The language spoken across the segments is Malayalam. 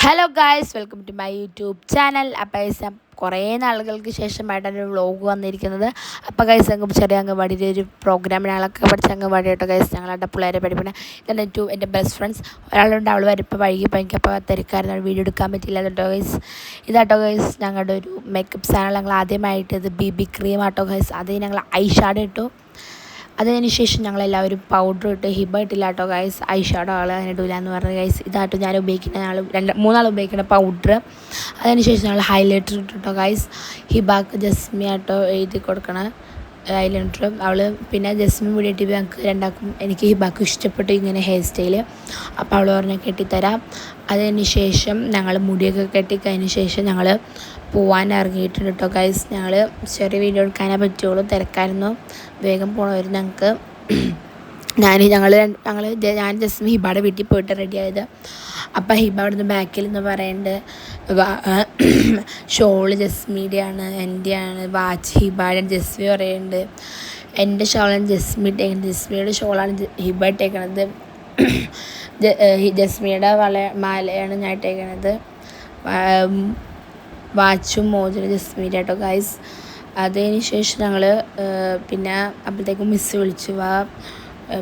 Hello guys, welcome to my YouTube channel. അപ്പോൾ കുറേ നാളുകൾക്ക് ശേഷമായിട്ടാണ് വ്ളോഗ് വന്നിരിക്കുന്നത്. അപ്പോൾ ഗൈസ് ചെറിയ അംഗൻവാടിയുടെ ഒരു പ്രോഗ്രാം ഞങ്ങളൊക്കെ പഠിച്ച അംഗൻവാടി കേട്ടോ ഗൈസ്. ഞങ്ങളുടെ പിള്ളേരെ പഠിപ്പിക്കണം. ഇതാണ് എൻ്റെ ബെസ്റ്റ് ഫ്രണ്ട്സ്. ഒരാളുണ്ട്, അവൾ വരപ്പോൾ വൈകിപ്പോൾ എനിക്കപ്പോൾ തിരക്കായിരുന്നു, വീഡിയോ എടുക്കാൻ പറ്റില്ല കേട്ടോ ഗൈസ്. ഇതാട്ടോ ഗൈസ് ഞങ്ങളുടെ ഒരു മേക്കപ്പ് സാധനം. ഞങ്ങൾ ആദ്യമായിട്ട് ഇത് BB ക്രീം ആട്ടോ ഗൈസ്. അത് ഞങ്ങൾ ഐ ഷാഡോ ഇട്ടു. അതിന് ശേഷം ഞങ്ങളെല്ലാവരും പൗഡർ ഇട്ട്. ഹിബ ഇട്ടില്ല കേട്ടോ ഗൈസ്, ഐ ഷാഡോ ആൾ അതിന് ഇടില്ല എന്ന് പറഞ്ഞ ഗൈസ്. ഇതാട്ടോ ഞാൻ ഉപയോഗിക്കുന്ന മൂന്നാൾ ഉപയോഗിക്കുന്ന പൗഡർ. അതിന് ശേഷം ഞങ്ങൾ ഹൈലൈറ്റർ ഇട്ടോ ഗൈസ്. ഹിബാക്ക് ജസ്മി ആട്ടോ എഴുതി കൊടുക്കണം ഹൈലൈറ്റർ. അവൾ പിന്നെ ജസ്മി മുടി കെട്ടിപ്പോൾ ഞങ്ങൾക്ക് എനിക്ക് ഹിബാക്ക് ഇഷ്ടപ്പെട്ടു ഇങ്ങനെ ഹെയർ സ്റ്റൈൽ. അപ്പോൾ അവൾ പറഞ്ഞാൽ കെട്ടിത്തരാം. അതിന് ശേഷം ഞങ്ങൾ മുടിയൊക്കെ കെട്ടിക്കതിന് ശേഷം ഞങ്ങൾ പോവാൻ ഇറങ്ങിയിട്ടുണ്ട് കേട്ടോ ഗൈസ്. ഞങ്ങൾ ചെറിയ വീഡിയോ എടുക്കാനേ പറ്റുള്ളൂ, തിരക്കായിരുന്നു, വേഗം പോകണമായിരുന്നു ഞങ്ങൾക്ക്. ഞാൻ ജസ്മി ഹിബയുടെ വീട്ടിൽ പോയിട്ട് റെഡിയായത്. അപ്പം ഹിബ അവിടുന്ന് ബാക്കിൽ നിന്ന് പറയുന്നുണ്ട് ഷോള് ജസ്മിയുടെയാണ്, എൻ്റെയാണ്, വാച്ച് ഹിബയുടെ. ജസ്മി പറയുന്നുണ്ട് എൻ്റെ ഷോളാണ് ജസ്മി ഇട്ടേക്കുന്നത്, ജസ്മിയുടെ ഷോളാണ് ഹിബ ഇട്ടേക്കണത്, ജസ്മിയുടെ മാലയാണ് ഞാൻ ഇട്ടേക്കണത്, വാച്ചും മോതിരം ജസ്മിയുടെ കേട്ടോ ഗൈസ്. അതിന് ശേഷം ഞങ്ങൾ പിന്നെ അപ്പോഴത്തേക്കും മിസ്സ് വിളിച്ചു, വാ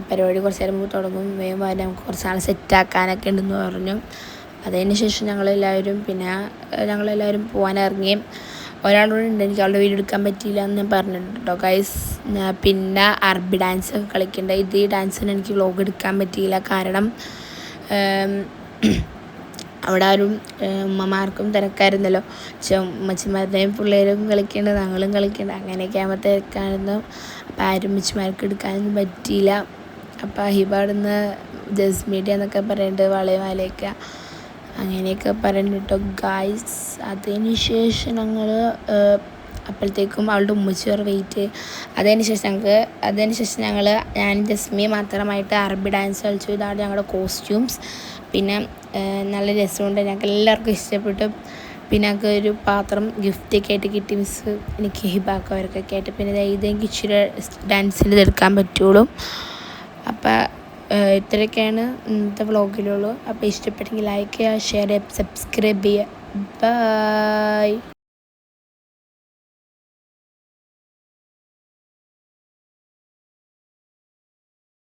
പരിപാടി കുറച്ച് നേരം മുമ്പ് തുടങ്ങും, വേഗം വരെ നമുക്ക് കുറച്ച് നാൾ സെറ്റാക്കാനൊക്കെ ഉണ്ടെന്ന് പറഞ്ഞു. അതിന് ശേഷം ഞങ്ങളെല്ലാവരും പോകാനിറങ്ങി. ഒരാളോട് ഉണ്ട്, എനിക്ക് അവളുടെ വീഡിയോ എടുക്കാൻ പറ്റിയില്ല എന്ന് ഞാൻ പറഞ്ഞിട്ടുണ്ട് കേട്ടോ ഗൈസ്. പിന്നെ അറബി ഡാൻസ് ഒക്കെ കളിക്കേണ്ടത്. ഈ ഡാൻസിന് എനിക്ക് വ്ലോഗ് എടുക്കാൻ പറ്റിയില്ല, കാരണം അവിടെ ആരും ഉമ്മമാർക്കും തിരക്കായിരുന്നല്ലോ. പക്ഷെ ഉമ്മച്ചിമാരുടെയും പിള്ളേരും കളിക്കേണ്ടത്, ഞങ്ങളും കളിക്കേണ്ടത്, അങ്ങനെയൊക്കെ ആകുമ്പോൾ തിരക്കായിരുന്നു. അപ്പോൾ ആരും ഉമ്മച്ചിമാർക്ക് എടുക്കാനൊന്നും പറ്റിയില്ല. അപ്പോൾ ഹിബ അവിടുന്ന് ജസ്മീഡിയ എന്നൊക്കെ പറയുന്നുണ്ട്, വളയും മാലയൊക്കെ അങ്ങനെയൊക്കെ പറയുന്നുണ്ട് കേട്ടോ ഗായ്സ്. അതിന് ശേഷം ഞങ്ങൾ അപ്പോഴത്തേക്കും അവളുടെ ഉമ്മച്ചിയോർ വെയിറ്റ്. അതിന് ശേഷം ഞാൻ ജസ്മിയെ മാത്രമായിട്ട് അറബി ഡാൻസ് കളിച്ചു. ഇതാണ് ഞങ്ങളുടെ കോസ്റ്റ്യൂംസ്. പിന്നെ നല്ല രസമുണ്ട്, ഞങ്ങൾക്ക് എല്ലാവർക്കും ഇഷ്ടപ്പെട്ടു. പിന്നെ ഞങ്ങൾക്ക് ഒരു പാത്രം ഗിഫ്റ്റൊക്കെ ആയിട്ട് കിട്ടി മിസ്സ് എനിക്ക് ഹിബാക്ക് അവർക്കൊക്കെ ആയിട്ട്. പിന്നെ ഇതെനിക്ക് ഇച്ചിരി ഡാൻസിൽ ഇതെടുക്കാൻ പറ്റുള്ളൂ. അപ്പോൾ ഇത്രയൊക്കെയാണ് ഇന്നത്തെ വ്ളോഗിലുള്ളൂ. അപ്പോൾ ഇഷ്ടപ്പെട്ടെങ്കിൽ ലൈക്ക് ചെയ്യുക, ഷെയർ ചെയ്യുക, സബ്സ്ക്രൈബ് ചെയ്യുക. ബൈ.